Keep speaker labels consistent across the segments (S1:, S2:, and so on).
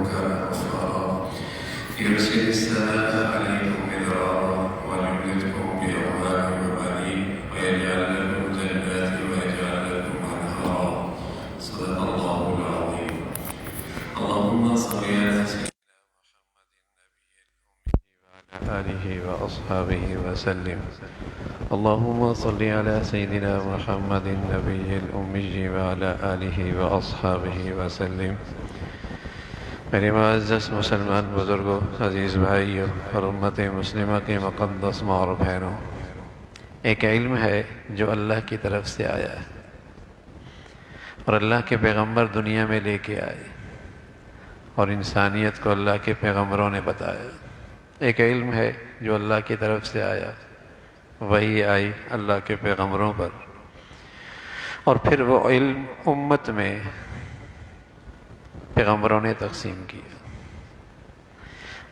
S1: كان غفارا يرسل السماء عليكم مدرارا ويمددكم بأموال وبنين ويجعل لكم جنات ويجعل لكم أنهارا. صدق الله العظيم. اللهم صل على سيدنا آله وأصحابه وسلم. اللهم صل على سيدنا محمد النبي الأمي وعلى آله وأصحابه وسلم. میرے معزز مسلمان بزرگوں، عزیز بھائیوں اور امت مسلمہ کے مقدس ماں اور بہنوں، ایک علم ہے جو اللہ کی طرف سے آیا ہے اور اللہ کے پیغمبر دنیا میں لے کے آئے اور انسانیت کو اللہ کے پیغمبروں نے بتایا۔ ایک علم ہے جو اللہ کی طرف سے آیا، وہی آئی اللہ کے پیغمبروں پر، اور پھر وہ علم امت میں پیغمبروں نے تقسیم کیا،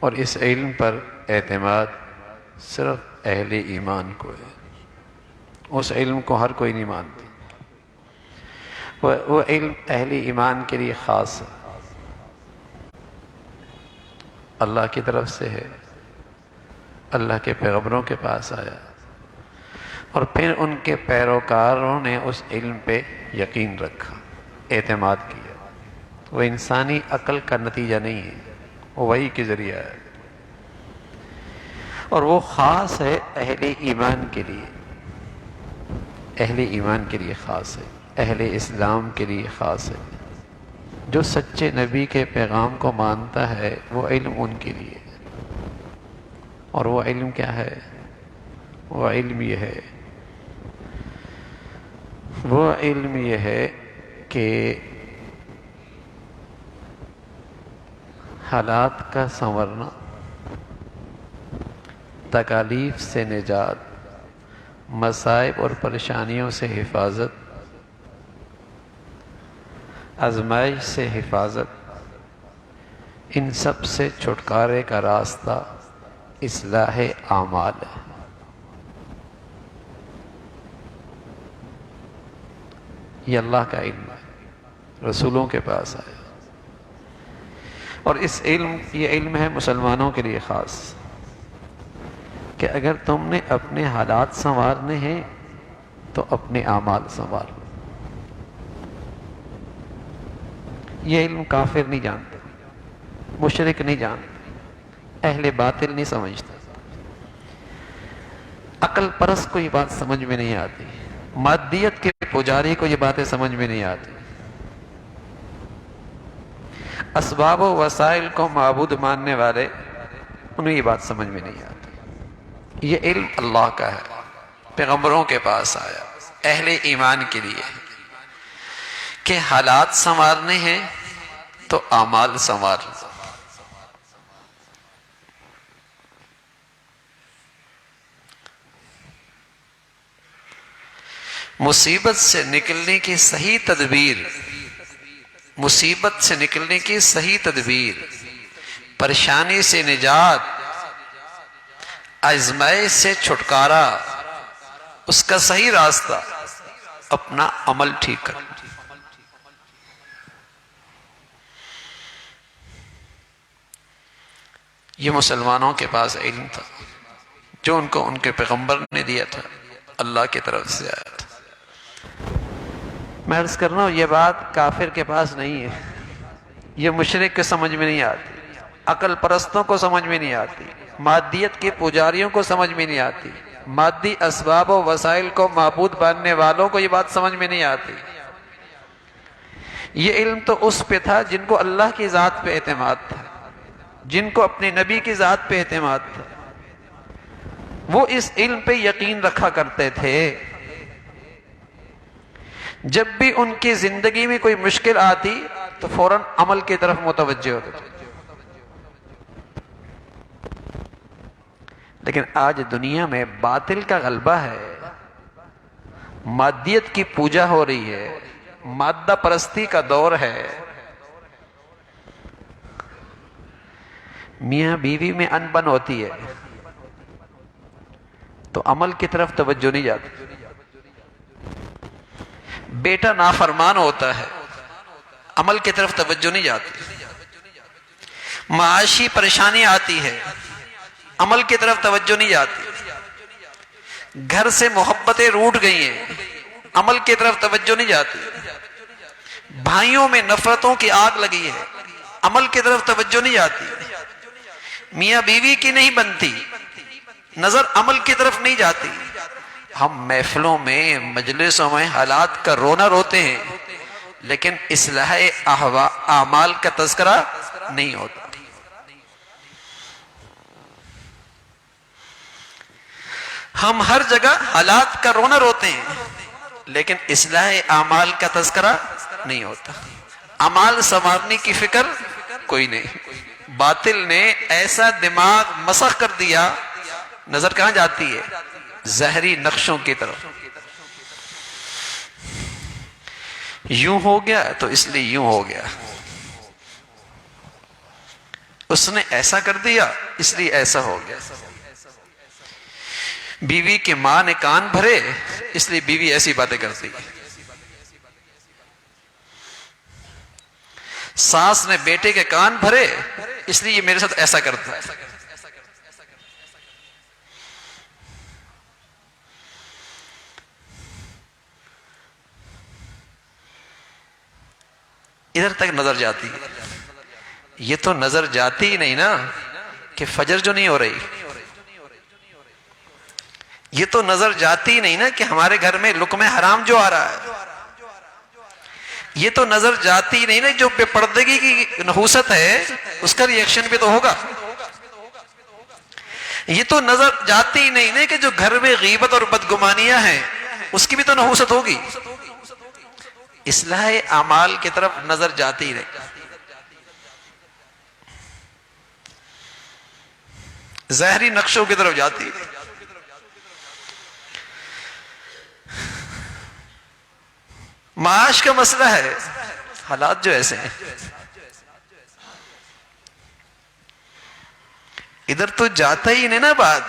S1: اور اس علم پر اعتماد صرف اہل ایمان کو ہے۔ اس علم کو ہر کوئی نہیں مانتی، وہ علم اہل ایمان کے لیے خاص ہے، اللہ کی طرف سے ہے، اللہ کے پیغمبروں کے پاس آیا، اور پھر ان کے پیروکاروں نے اس علم پہ یقین رکھا، اعتماد کیا۔ وہ انسانی عقل کا نتیجہ نہیں ہے، وہ وحی کے ذریعہ ہے، اور وہ خاص ہے اہل ایمان کے لیے، اہل ایمان کے لیے خاص ہے، اہل اسلام کے لیے خاص ہے۔ جو سچے نبی کے پیغام کو مانتا ہے وہ علم ان کے لیے، اور وہ علم کیا ہے؟ وہ علم یہ ہے، وہ علم یہ ہے کہ حالات کا سنورنا، تکالیف سے نجات، مصائب اور پریشانیوں سے حفاظت، آزمائش سے حفاظت، ان سب سے چھٹکارے کا راستہ اصلاح اعمال ہے۔ یہ اللہ کا علم ہے، رسولوں کے پاس آیا، اور یہ علم ہے مسلمانوں کے لیے خاص، کہ اگر تم نے اپنے حالات سنوارنے ہیں تو اپنے اعمال سنوار لو۔ یہ علم کافر نہیں جانتا، مشرک نہیں جانتا، اہل باطل نہیں سمجھتا، عقل پرست کو یہ بات سمجھ میں نہیں آتی، مادیت کے پجاری کو یہ باتیں سمجھ میں نہیں آتی، اسباب و وسائل کو معبود ماننے والے، انہیں یہ بات سمجھ میں نہیں آتی۔ یہ علم اللہ کا ہے، پیغمبروں کے پاس آیا، اہل ایمان کے لیے، کہ حالات سنوارنے ہیں تو اعمال سنوار لو۔ مصیبت سے نکلنے کی صحیح تدبیر، مصیبت سے نکلنے کی صحیح تدبیر، پریشانی سے نجات، آزمائش سے چھٹکارا، اس کا صحیح راستہ اپنا عمل ٹھیک کرنا۔ یہ مسلمانوں کے پاس علم تھا جو ان کو ان کے پیغمبر نے دیا تھا، اللہ کی طرف سے آیا تھا۔ میں عرض کر رہا ہوں یہ بات کافر کے پاس نہیں ہے، یہ مشرک کے سمجھ میں نہیں آتی، عقل پرستوں کو سمجھ میں نہیں آتی، مادیت کے پجاریوں کو سمجھ میں نہیں آتی، مادی اسباب و وسائل کو معبود ماننے والوں کو یہ بات سمجھ میں نہیں آتی۔ یہ علم تو اس پہ تھا جن کو اللہ کی ذات پہ اعتماد تھا، جن کو اپنے نبی کی ذات پہ اعتماد تھا، وہ اس علم پہ یقین رکھا کرتے تھے۔ جب بھی ان کی زندگی میں کوئی مشکل آتی تو فوراً عمل کی طرف متوجہ ہوتے تھے۔ لیکن آج دنیا میں باطل کا غلبہ ہے، مادیت کی پوجا ہو رہی ہے، مادہ پرستی کا دور ہے، میاں بیوی میں انبن ہوتی ہے تو عمل کی طرف توجہ نہیں جاتی، بیٹا نافرمان ہوتا ہے عمل کی طرف توجہ نہیں جاتی،
S2: معاشی پریشانی آتی ہے، عمل کی طرف توجہ نہیں جاتی، گھر سے محبتیں روٹ گئی ہیں، عمل کی طرف توجہ نہیں جاتی، بھائیوں میں نفرتوں کی آگ لگی ہے، عمل کی طرف توجہ نہیں جاتی، میاں بیوی کی نہیں بنتی، نظر عمل کی طرف نہیں جاتی، ہم محفلوں میں مجلسوں میں حالات کا رونا روتے ہیں لیکن اصلاح اعمال کا تذکرہ نہیں ہوتا۔ ہم ہر جگہ حالات کا رونا روتے ہیں لیکن اصلاح اعمال کا تذکرہ نہیں ہوتا، اعمال سنوارنے کی فکر کوئی نہیں۔ باطل نے ایسا دماغ مسخ کر دیا، نظر کہاں جاتی ہے؟ زہری نقشوں کی طرف۔ یوں ہو گیا تو اس لیے یوں ہو گیا، اس نے ایسا کر دیا اس لیے ایسا ہو گیا، بیوی کے ماں نے کان بھرے اس لیے بیوی ایسی باتیں کرتی، ساس نے بیٹے کے کان بھرے اس لیے یہ میرے ساتھ ایسا کرتا ہے۔ ادھر تک نظر جاتی ہے، یہ تو نظر جاتی ہی نہیں نا کہ فجر جو نہیں ہو رہی، یہ تو نظر جاتی ہی نہیں نا کہ ہمارے گھر میں لقمہ حرام جو آ رہا ہے، یہ تو نظر جاتی ہی نہیں نا جو بے پردگی کی نحوست ہے اس کا ریئیکشن بھی تو ہوگا، یہ تو نظر جاتی ہی نہیں نا کہ جو گھر میں غیبت اور بدگمانیاں ہیں اس کی بھی تو نحوست ہوگی۔ اصلاح اعمال کی طرف نظر جاتی نہیں، ظاہری نقشوں کی طرف جاتی نہیں۔ معاش کا مسئلہ ہے، حالات جو ایسے ہیں، ادھر تو جاتا ہی نہیں نا بات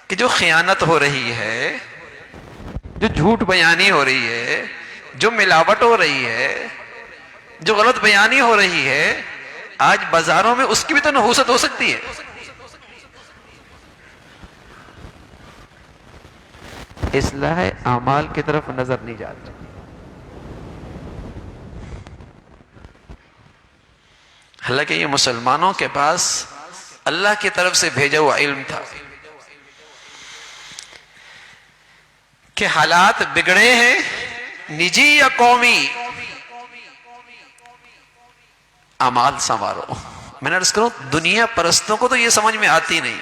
S2: کہ جو خیانت ہو رہی ہے، جو جھوٹ بیانی ہو رہی ہے، جو ملاوٹ ہو رہی ہے، جو غلط بیانی ہو رہی ہے، آج بازاروں میں اس کی بھی تو نحوست ہو سکتی ہے۔ اصلاح اعمال کی طرف نظر نہیں جاتی۔ حالانکہ یہ مسلمانوں کے پاس اللہ کی طرف سے بھیجا ہوا علم تھا کہ حالات بگڑے ہیں، نجی یا قومی، اعمال سنوارو۔ میں نے عرض کروں دنیا پرستوں کو تو یہ سمجھ میں آتی نہیں،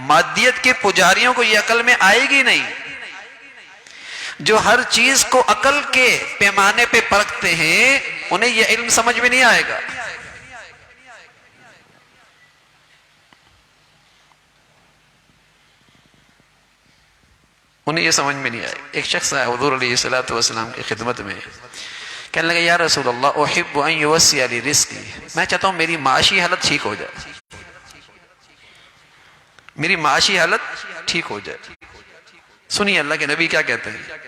S2: مادیت کے پجاریوں کو یہ عقل میں آئے گی نہیں، جو ہر چیز کو عقل کے پیمانے پہ پرکھتے ہیں انہیں یہ علم سمجھ میں نہیں آئے گا۔ انہیں یہ سمجھ میں نہیں آئے۔ ایک شخص آیا حضور علیہ السلام کی خدمت میں، کہنے لگا یا رسول اللہ احب ان یوسع لی رزقی، میں چاہتا ہوں میری معاشی حالت ٹھیک ہو جائے، میری معاشی حالت ٹھیک ہو جائے۔ سنیے اللہ کے نبی کیا کہتے ہیں،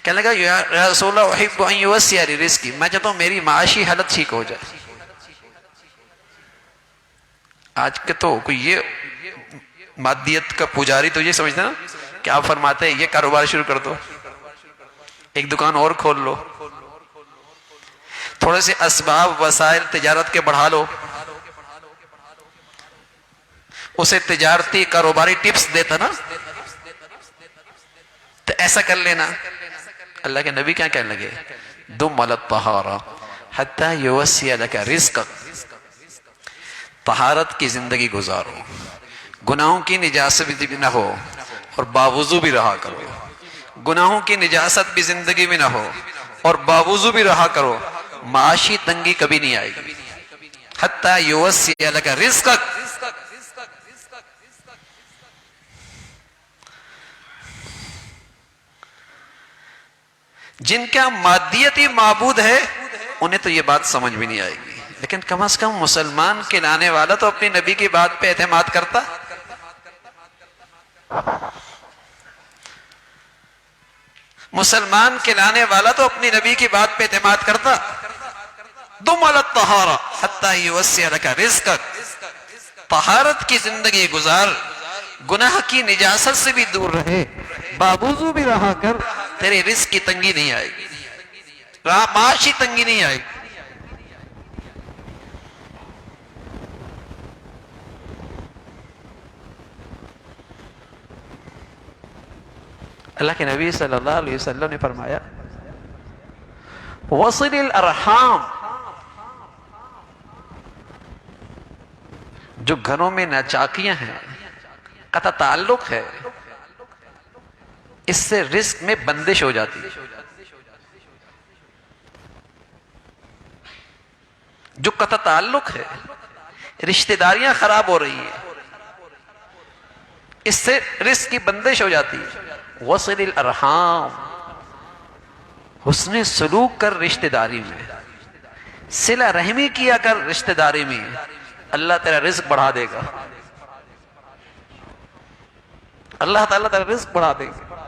S2: کہنے لگا یا رسول اللہ احب ان یوسع لی رزقی، میں چاہتا ہوں میری معاشی حالت ٹھیک ہو جائے۔ آج کے تو کوئی یہ مادیت کا پجاری تو یہ سمجھتا نا کہ آپ فرماتے ہیں یہ کاروبار شروع کر دو، ایک دکان اور کھول لو، تھوڑے سے اسباب وسائل تجارت کے بڑھا لو، اسے تجارتی کاروباری ٹپس دیتا نا تو ایسا کر لینا۔ اللہ کے نبی کیا کہنے لگے، دم علی الطہارہ حتی یوسع لک رزقک، طہارت کی زندگی گزارو، گناہوں کی نجاست بھی نہ ہو اور باوضو بھی رہا کرو، گناہوں کی نجاست بھی زندگی میں نہ ہو اور باوضو بھی رہا کرو، معاشی تنگی کبھی نہیں آئے گی۔ حتی یوسع لک رزقک، جن کا مادیتی معبود ہے انہیں تو یہ بات سمجھ بھی نہیں آئے گی، لیکن کم از کم مسلمان کے لانے والا تو اپنی نبی کی بات پہ اعتماد کرتا، مسلمان کے لانے والا تو اپنی نبی کی بات پہ اعتماد کرتا۔ دم علی الطہارہ حتی یوسع لک رزقک، طہارت کی زندگی گزار، گناہ کی نجاست سے بھی دور رہے، بابوزو بھی رہا کر، تیرے رزق کی تنگی نہیں آئے گی، معاشی تنگی نہیں آئے گی۔ اللہ کے نبی صلی اللہ علیہ وسلم نے فرمایا وصل الارحام، جو گھروں میں ناچاکیاں ہیں، قطع تعلق ہے، اس سے رزق میں بندش ہو جاتی ہے۔ جو قطع تعلق ہے، رشتہ داریاں خراب ہو رہی ہیں، اس سے رزق کی بندش ہو جاتی ہے۔ وصل الارحام، حسن سلوک کر رشتہ داری میں، صلہ رحمی کیا کر رشتہ داری میں، اللہ تیرا رزق بڑھا دے گا، اللہ تعالیٰ تیرا رزق بڑھا دے گا۔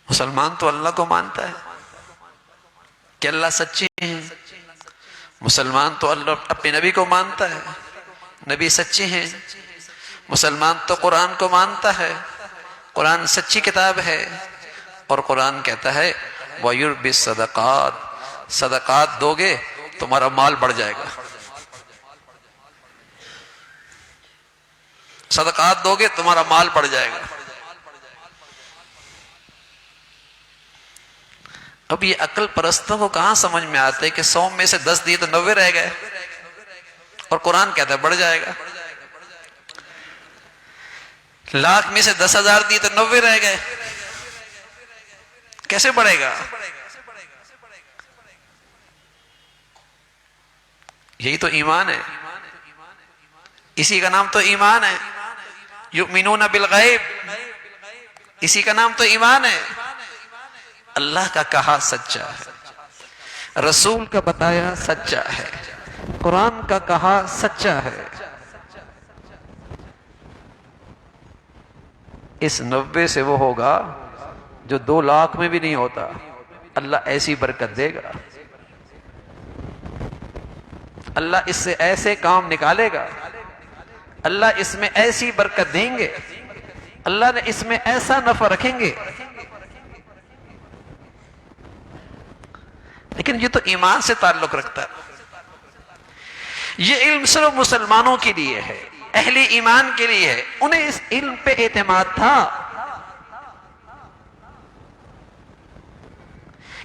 S2: مسلمان تو اللہ کو مانتا ہے کہ اللہ سچے ہیں، مسلمان تو اللہ اپنے نبی کو مانتا ہے، نبی سچے ہیں، مسلمان تو قرآن کو مانتا ہے، قرآن سچی کتاب ہے، اور قرآن کہتا ہے وَيُرْبِ الصَّدَقَاتِ، صدقات دو گے تمہارا مال بڑھ جائے گا، صدقات دو گے تمہارا مال بڑھ جائے گا۔ اب یہ عقل پرستوں کو کہاں سمجھ میں آتا ہے کہ 100 میں سے 10 دیے تو 90 رہ گئے، اور قرآن کہتا ہے بڑھ جائے گا، لاکھ میں سے 10,000 دیے تو 90 رہ گئے، کیسے بڑھے گا؟ یہی تو ایمان ہے، اسی کا نام تو ایمان ہے، یؤمنون بالغیب، اسی کا نام تو ایمان ہے۔ اللہ کا کہا سچا ہے، رسول کا بتایا سچا ہے، قرآن کا کہا سچا ہے۔ اس 90 سے وہ ہوگا جو 2 لاکھ میں بھی نہیں ہوتا، اللہ ایسی برکت دے گا، اللہ اس سے ایسے کام نکالے گا، اللہ اس میں ایسی برکت دیں گے، اللہ نے اس میں ایسا نفع رکھیں گے۔ لیکن یہ تو ایمان سے تعلق رکھتا ہے، یہ علم صرف مسلمانوں کے لیے ہے، اہل ایمان کے لیے ہے، انہیں اس علم پہ اعتماد تھا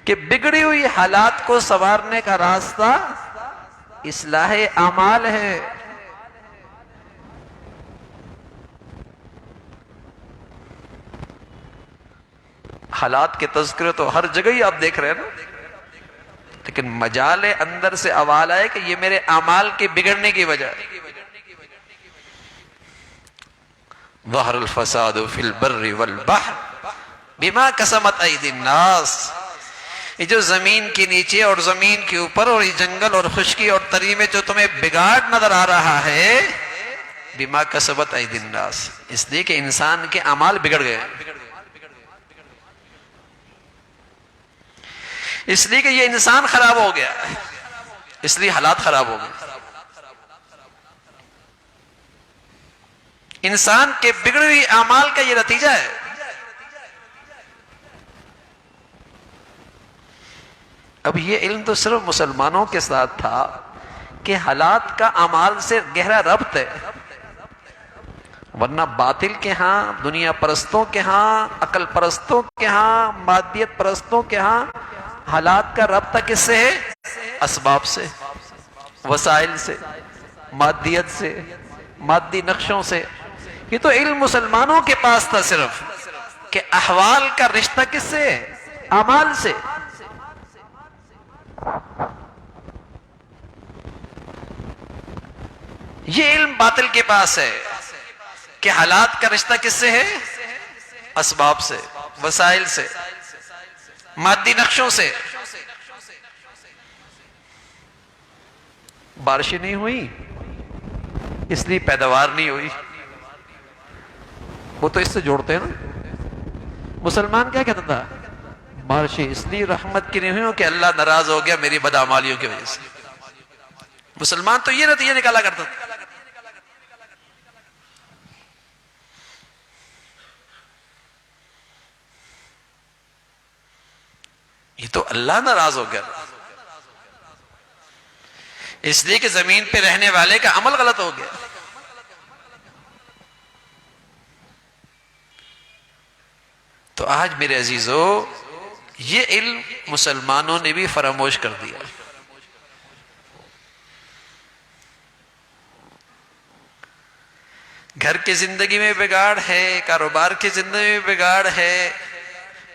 S2: کہ بگڑی ہوئی حالات کو سنوارنے کا راستہ اصلاح اعمال ہے۔ حالات کے تذکرے تو ہر جگہ ہی آپ دیکھ رہے ہیں نا، لیکن مجال اندر سے آواز آئے کہ یہ میرے اعمال کے بگڑنے کی وجہ ہے۔ ظہر الفساد فی البر والبحر بما کسبت ایدی الناس، یہ جو زمین کے نیچے اور زمین کے اوپر اور یہ جنگل اور خشکی اور تری میں جو تمہیں بگاڑ نظر آ رہا ہے، بما کسبت ایدی الناس، اس لیے کہ انسان کے اعمال بگڑ گئے، اس لیے کہ یہ انسان خراب ہو گیا، اس لیے حالات خراب ہو گئے۔ انسان کے بگڑے ہوئے اعمال کا یہ نتیجہ ہے۔ اب یہ علم تو صرف مسلمانوں کے ساتھ تھا کہ حالات کا اعمال سے گہرا ربط ہے، ورنہ باطل کے ہاں، دنیا پرستوں کے ہاں، عقل پرستوں کے ہاں، مادیت پرستوں کے ہاں حالات کا رابطہ کس سے ہے؟ اسباب سے، وسائل سے، مادیت سے، مادی نقشوں سے۔ یہ تو علم مسلمانوں کے پاس تھا صرف کہ احوال کا رشتہ کس سے ہے؟ اعمال سے۔ یہ علم باطل کے پاس ہے کہ حالات کا رشتہ کس سے ہے؟ اسباب سے، وسائل سے، مادی نقشوں سے۔ بارشیں نہیں ہوئی اس لیے پیداوار نہیں ہوئی، وہ تو اس سے جوڑتے ہیں نا۔ مسلمان کیا کہتا تھا؟ بارشیں اس لیے رحمت کی نہیں ہوئی کہ اللہ ناراض ہو گیا میری بدعمالیوں کی وجہ سے۔ مسلمان تو یہ نتیجہ نکالا کرتا تھا۔ یہ تو اللہ ناراض ہو گیا اس لیے کہ زمین پہ رہنے والے کا عمل غلط ہو گیا۔ تو آج میرے عزیزو یہ علم مسلمانوں نے بھی فراموش کر دیا۔ گھر کی زندگی میں بگاڑ ہے، کاروبار کی زندگی میں بگاڑ ہے،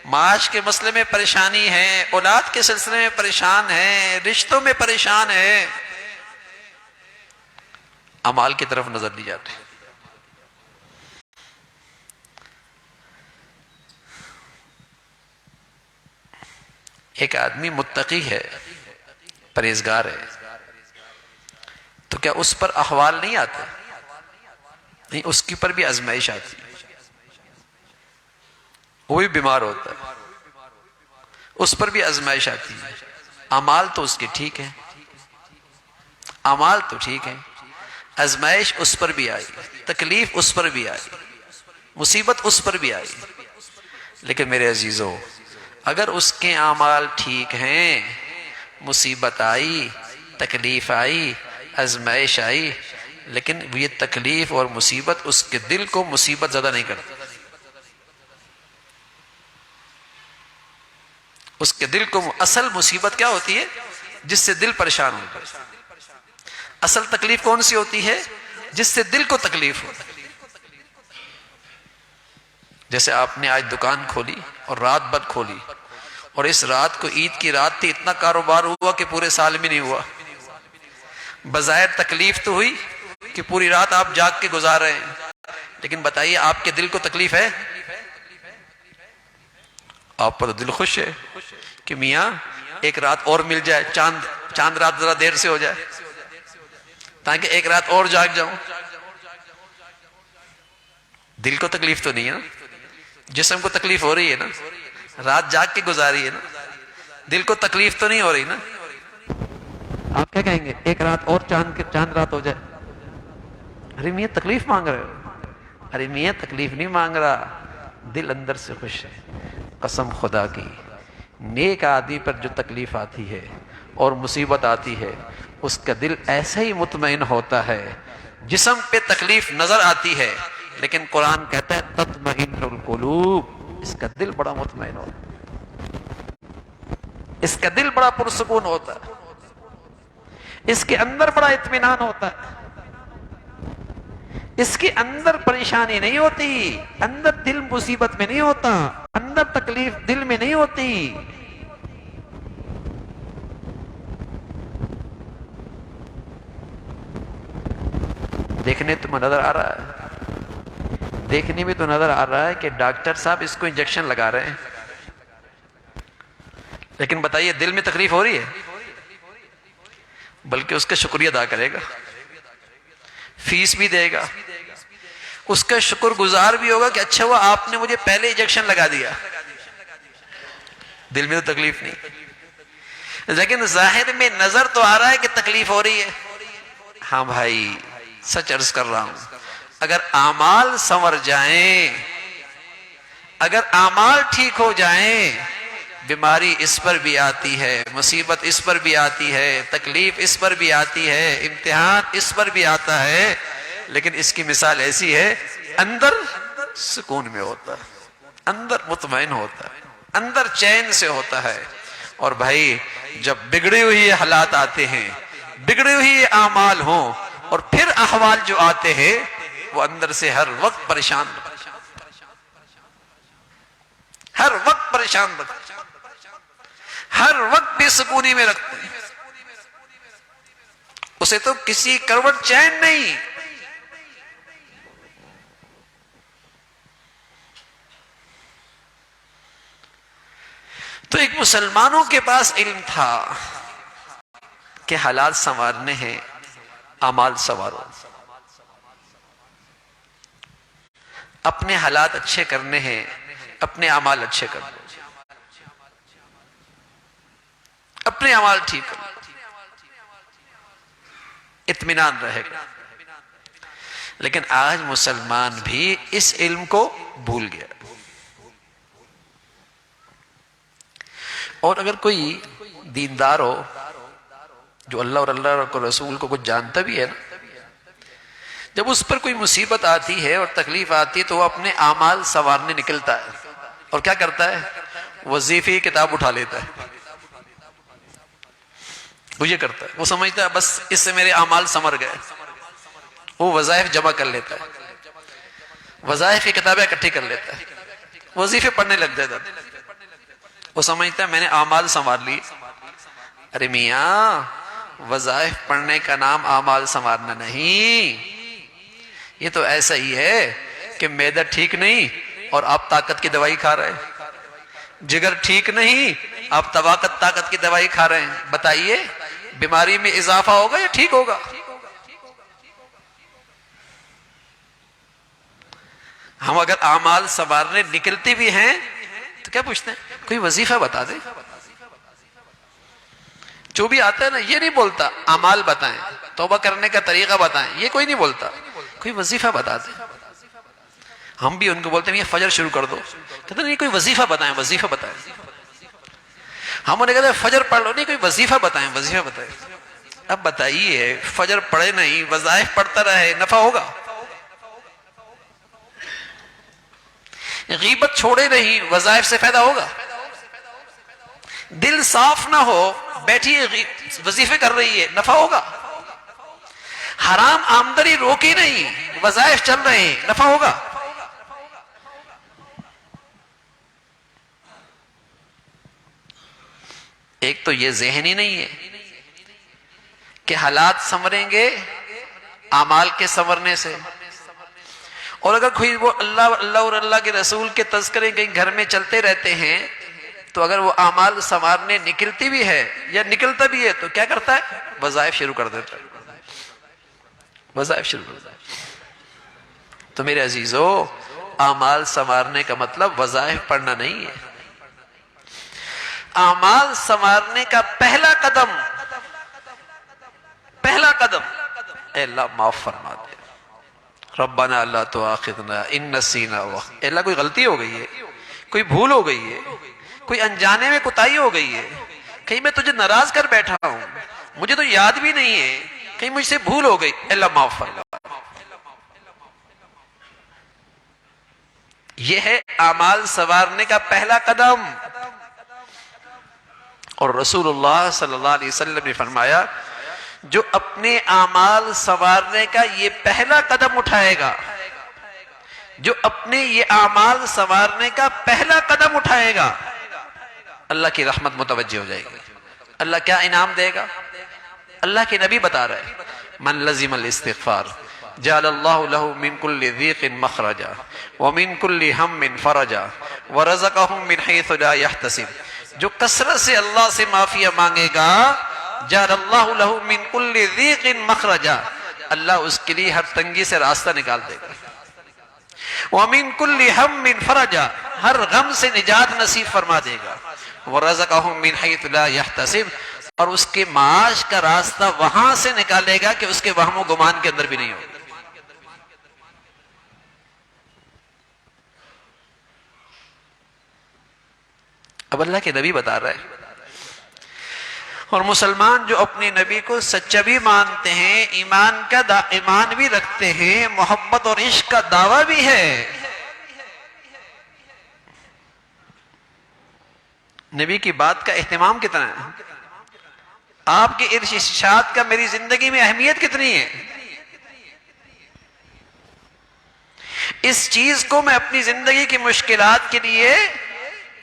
S2: معاش کے مسئلے میں پریشانی ہے، اولاد کے سلسلے میں پریشان ہے، رشتوں میں پریشان ہے، اعمال کی طرف نظر نہیں جاتے۔ ایک آدمی متقی ہے، پرہیزگار ہے، تو کیا اس پر احوال نہیں آتے؟ نہیں، اس کی پر بھی آزمائش آتی ہے، وہ بھی بیمار ہوتا ہے، اس پر بھی آزمائش آتی ہے۔ اعمال تو اس کے ٹھیک ہیں، اعمال تو ٹھیک ہیں، آزمائش اس پر بھی آئی، تکلیف اس پر بھی آئی، مصیبت اس پر بھی آئی۔ لیکن میرے عزیزو، اگر اس کے اعمال ٹھیک ہیں، مصیبت آئی، تکلیف آئی، آزمائش آئی، لیکن یہ تکلیف اور مصیبت اس کے دل کو مصیبت زیادہ نہیں کرتی۔ اس کے دل کو اصل مصیبت کیا ہوتی ہے؟ جس سے دل پریشان ہوتا ہے۔ اصل تکلیف کون سی ہوتی ہے؟ جس سے دل کو تکلیف ہوتا ہے۔ جیسے آپ نے آج دکان کھولی اور رات بھر کھولی، اور اس رات کو عید کی رات تھی، اتنا کاروبار ہوا کہ پورے سال میں نہیں ہوا۔ بظاہر تکلیف تو ہوئی کہ پوری رات آپ جاگ کے گزار رہے ہیں، لیکن بتائیے آپ کے دل کو تکلیف ہے؟ آپ پر دل خوش ہے کہ میاں ایک رات اور مل جائے، چاند رات ذرا دیر سے ہو جائے تاکہ ایک رات اور جاگ جاؤں۔ دل کو تکلیف تو نہیں ہے نا، جسم کو تکلیف ہو رہی ہے نا، رات جاگ کے گزاری ہے نا، دل کو تکلیف تو نہیں ہو رہی نا۔ آپ کیا کہیں گے؟ ایک رات اور چاند رات ہو جائے۔ ارے میاں تکلیف مانگ رہے ہو؟ ارے میاں تکلیف نہیں مانگ رہا، دل اندر سے خوش ہے۔ قسم خدا کی، نیک آدمی پر جو تکلیف آتی ہے اور مصیبت آتی ہے، اس کا دل ایسے ہی مطمئن ہوتا ہے۔ جسم پہ تکلیف نظر آتی ہے، لیکن قرآن کہتا ہے تطمئن القلوب، اس کا دل بڑا مطمئن ہوتا ہے، اس کا دل بڑا پرسکون ہوتا ہے، اس کے اندر بڑا اطمینان ہوتا ہے، اس کے اندر پریشانی نہیں ہوتی، اندر دل مصیبت میں نہیں ہوتا، اندر تکلیف دل میں نہیں ہوتی۔ دیکھنے تو نظر آ رہا ہے، دیکھنے میں تو نظر آ رہا ہے کہ ڈاکٹر صاحب اس کو انجیکشن لگا رہے ہیں، لیکن بتائیے دل میں تکلیف ہو رہی ہے؟ بلکہ اس کا شکریہ ادا کرے گا، فیس بھی دے گا، اس کا شکر گزار بھی ہوگا کہ اچھا ہوا آپ نے مجھے پہلے انجیکشن لگا دیا۔ دل میں تو تکلیف نہیں، لیکن ظاہر میں نظر تو آ رہا ہے کہ تکلیف ہو رہی ہے۔ ہاں بھائی، سچ عرض کر رہا ہوں، اگر اعمال سنور جائیں، اگر اعمال ٹھیک ہو جائیں، بیماری اس پر بھی آتی ہے، مصیبت اس پر بھی آتی ہے، تکلیف اس پر بھی آتی ہے، امتحان اس پر بھی آتا ہے، لیکن اس کی مثال ایسی ہے، اندر سکون میں ہوتا ہے، اندر مطمئن ہوتا ہے، اندر چین سے ہوتا ہے۔ اور بھائی جب بگڑی ہوئی حالات آتے ہیں، بگڑی ہوئی اعمال ہوں، اور پھر احوال جو آتے ہیں، وہ اندر سے ہر وقت پریشان، ہر وقت پریشان رکھتے، ہر وقت بے سکونی میں رکھتے ہیں، اسے تو کسی کروٹ چین نہیں۔ تو ایک مسلمانوں کے پاس علم تھا کہ حالات سنوارنے ہیں، اعمال سنوارو، اپنے حالات اچھے کرنے ہیں، اپنے اعمال اچھے کر لو، اپنے اعمال ٹھیک کر لو، اطمینان رہے گا۔ لیکن آج مسلمان بھی اس علم کو بھول گیا، اور اگر کوئی دیندار ہو جو اللہ اور اللہ کو رسول کو کچھ جانتا بھی ہے نا، جب اس پر کوئی مصیبت آتی ہے اور تکلیف آتی ہے تو وہ اپنے اعمال سنوارنے نکلتا ہے، اور کیا کرتا ہے؟ وظیفے کی کتاب اٹھا لیتا ہے، وہ یہ کرتا ہے، وہ سمجھتا ہے بس اس سے میرے اعمال سنور گئے، وہ وظائف جمع کر لیتا ہے، وظائف کی کتابیں اکٹھی کر لیتا ہے، وظیفے پڑھنے لگ جاتا ہے، وہ سمجھتا ہے میں نے اعمال سنوار لی۔ ارے میاں، وظائف پڑھنے کا نام اعمال سنوارنا نہیں، یہ تو ایسا ہی ہے کہ معدہ ٹھیک نہیں اور آپ طاقت کی دوائی کھا رہے ہیں، جگر ٹھیک نہیں آپ طاقت کی دوائی کھا رہے ہیں، بتائیے بیماری میں اضافہ ہوگا یا ٹھیک ہوگا؟ ہم اگر اعمال سنوارنے نکلتے بھی ہیں تو کیا پوچھتے ہیں؟ کوئی وظیفہ بتا دے۔ جو بھی آتا ہے نا یہ نہیں بولتا اعمال بتائیں، توبہ کرنے کا طریقہ بتائیں، یہ کوئی نہیں بولتا، کوئی وظیفہ بتا دے۔ ہم بھی ان کو بولتے ہیں یہ فجر شروع کر دو، کہتے ہیں نہیں کوئی وظیفہ بتائیں، وظیفہ بتائیں۔ ہم انہیں کہتے ہیں فجر پڑھ لو، نہیں کوئی وظیفہ بتائیں، وظیفہ بتائیں۔ اب بتائیے فجر پڑھے نہیں، وظائف پڑھتا رہے، نفع ہوگا؟ غیبت چھوڑے نہیں، وظائف سے فائدہ ہوگا؟ دل صاف نہ ہو، بیٹھی وظیفے کر رہی ہے، نفع ہوگا؟ حرام آمدنی روکی نہیں، وظائف چل رہے ہیں، نفع ہوگا؟ ایک تو یہ ذہن ہی نہیں ہے کہ حالات سنوریں گے اعمال کے سنورنے سے، اور اگر کوئی وہ اللہ اور اللہ کے رسول کے تذکرے کہیں گھر میں چلتے رہتے ہیں تو اگر وہ اعمال سنوارنے نکلتی بھی ہے یا نکلتا بھی ہے تو کیا کرتا ہے؟ وظائف شروع کر دیتا ہے، وظائف شروع کر دیتا ہے۔ تو میرے عزیزو، اعمال سنوارنے کا مطلب وظائف پڑھنا نہیں ہے۔ اعمال سنوارنے کا پہلا قدم اے اللہ معاف فرما دے، ربنا لا تؤاخذنا ان نسینا، اے اللہ کوئی غلطی ہو گئی ہے، کوئی بھول ہو گئی ہے، کوئی انجانے میں کوتاہی ہو گئی ہے، کہیں میں تجھے ناراض کر بیٹھا ہوں، مجھے تو یاد بھی نہیں ہے، کہیں مجھ سے بھول ہو گئی، اے اللہ معاف فرما۔ یہ ہے اعمال سنوارنے کا پہلا قدم، اور رسول اللہ صلی اللہ علیہ وسلم نے فرمایا جو اپنے اعمال سنوارنے کا یہ پہلا قدم اٹھائے گا، جو اپنے یہ اعمال سنوارنے کا پہلا قدم اٹھائے گا، اللہ کی رحمت متوجہ ہو جائے گی۔ اللہ کیا انعام دے گا؟ اللہ کے نبی بتا رہے من لزم الاستغفار جعل اللہ له من كل ضيق مخرجا ومن كل هم فرجا ورزقه من حيث لا يحتسب، جو کثرت سے اللہ سے معافی مانگے گا جعل اللہ له من كل ضيق مخرجا، اللہ اس کے لیے ہر تنگی سے راستہ نکال دے گا، ومن كل هم فرجا، ہر غم سے نجات نصیب فرما دے گا، ورزقه من حيث لا يحتسب، اور اس کے معاش کا راستہ وہاں سے نکالے گا کہ اس کے وہم و گمان کے اندر بھی نہیں ہوگا۔ اب اللہ کے نبی بتا رہے ہیں، اور مسلمان جو اپنے نبی کو سچا بھی مانتے ہیں، ایمان بھی رکھتے ہیں، محبت اور عشق کا دعویٰ بھی ہے، نبی کی بات کا اہتمام کتنا ہے، آپ کے ارشاد کا میری زندگی میں اہمیت کتنی ہے، اس چیز کو میں اپنی زندگی کی مشکلات کے لیے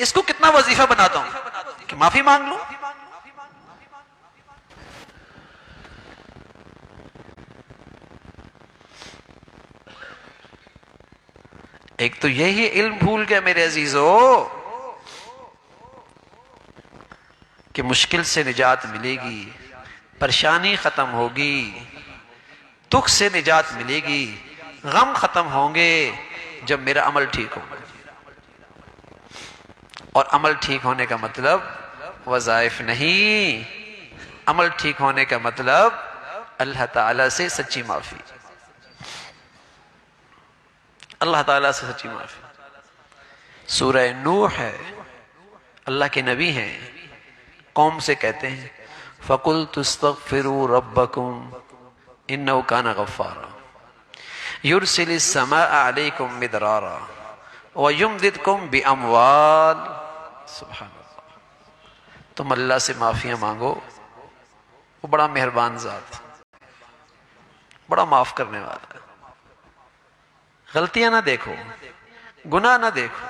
S2: اس کو کتنا وظیفہ بناتا ہوں کہ معافی مانگ لوں۔ ایک تو یہی علم بھول گیا میرے عزیزو کہ مشکل سے نجات ملے گی، پریشانی ختم ہوگی، دکھ سے نجات ملے گی، غم ختم ہوں گے، جب میرا عمل ٹھیک ہوگا. اور عمل ٹھیک ہونے کا مطلب وظائف نہیں، عمل ٹھیک ہونے کا مطلب اللہ تعالیٰ سے سچی معافی، اللہ تعالیٰ سے سچی معافی. سورہ نوح ہے، اللہ کے نبی ہیں، قوم سے کہتے ہیں فَقُلْتُ اسْتَغْفِرُوا رَبَّكُمْ إِنَّهُ كَانَ غَفَّارًا يُرْسِلِ السَّمَاءَ عَلَيْكُمْ مِدْرَارًا وَيُمْدِدْكُمْ بِأَمْوَالٍ. سبحان اللہ. تم اللہ سے معافیاں مانگو، وہ بڑا مہربان ذات، بڑا معاف کرنے والا ہے. غلطیاں نہ دیکھو، گناہ نہ دیکھو،